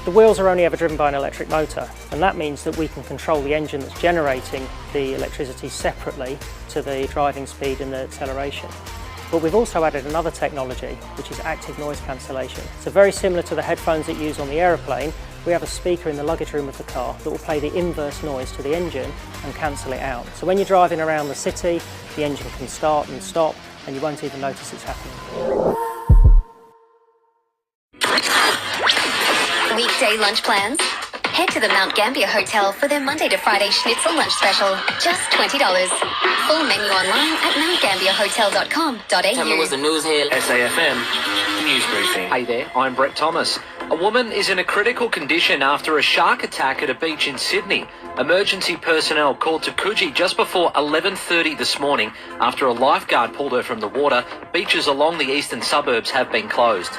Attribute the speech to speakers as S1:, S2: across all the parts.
S1: The wheels are only ever driven by an electric motor, and that means that we can control the engine that's generating the electricity separately to the driving speed and the acceleration. But we've also added another technology, which is active noise cancellation. So very similar to the headphones that you use on the aeroplane, we have a speaker in the luggage room of the car that will play the inverse noise to the engine and cancel it out. So when you're driving around the city, the engine can start and stop, and you won't even notice it's happening.
S2: Weekday lunch plans? Head to the Mount Gambier Hotel for their Monday to Friday schnitzel lunch special. Just $20. Full menu online at mountgambierhotel.com.au.
S3: Tell me what's the news here.
S4: SAFM News Briefing. Hey there, I'm Brett Thomas. A woman is in a critical condition after a shark attack at a beach in Sydney. Emergency personnel called to Coogee just before 11:30 this morning after a lifeguard pulled her from the water. Beaches along the eastern suburbs have been closed.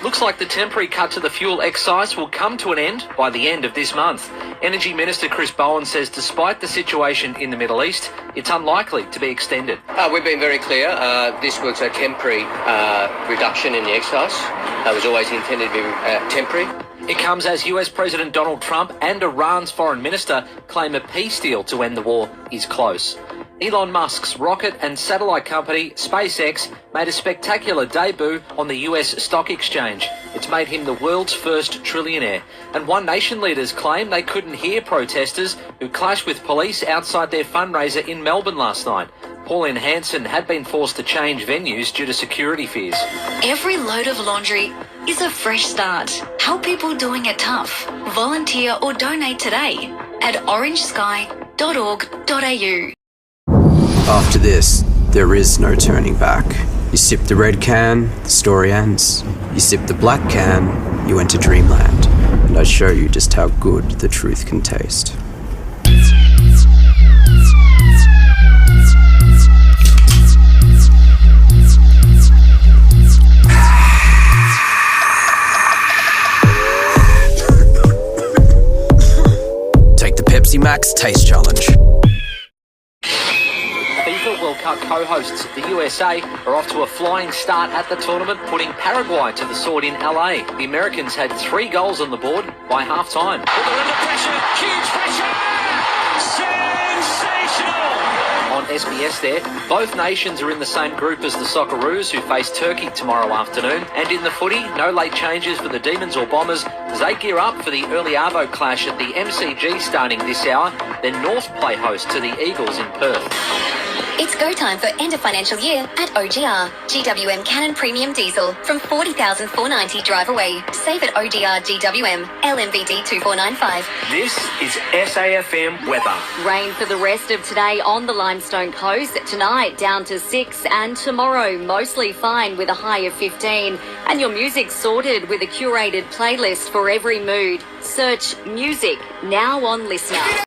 S4: Looks like the temporary cut to the fuel excise will come to an end by the end of this month. Energy Minister Chris Bowen says despite the situation in the Middle East, it's unlikely to be extended.
S5: We've been very clear. This was a temporary reduction in the excise. It was always intended to be temporary.
S4: It comes as US President Donald Trump and Iran's foreign minister claim a peace deal to end the war is close. Elon Musk's rocket and satellite company, SpaceX, made a spectacular debut on the US stock exchange. It's made him the world's first trillionaire. And One Nation leaders claim they couldn't hear protesters who clashed with police outside their fundraiser in Melbourne last night. Pauline Hanson had been forced to change venues due to security fears.
S6: Every load of laundry is a fresh start. Help people doing it tough. Volunteer or donate today at orangesky.org.au.
S7: After this, there is no turning back. You sip the red can, the story ends. You sip the black can, you enter dreamland. And I show you just how good the truth can taste. Take the Pepsi Max Taste Challenge.
S4: FIFA World Cup co-hosts, the USA, are off to a flying start at the tournament, putting Paraguay to the sword in LA. The Americans had 3 goals on the board by half-time.
S8: They're under pressure, huge pressure! Sensational!
S4: On SBS there, both nations are in the same group as the Socceroos, who face Turkey tomorrow afternoon. And in the footy, no late changes for the Demons or Bombers as they gear up for the early Arvo clash at the MCG starting this hour. Then North play host to the Eagles in Perth.
S2: It's go time for end of financial year at OGR. GWM Canon Premium Diesel from $40,490 drive away. Save at OGR GWM LMVD 2495.
S4: This is SAFM weather.
S9: Rain for the rest of today on the Limestone coast. Tonight down to 6 and tomorrow mostly fine with a high of 15. And your music sorted with a curated playlist for every mood. Search music now on Listener.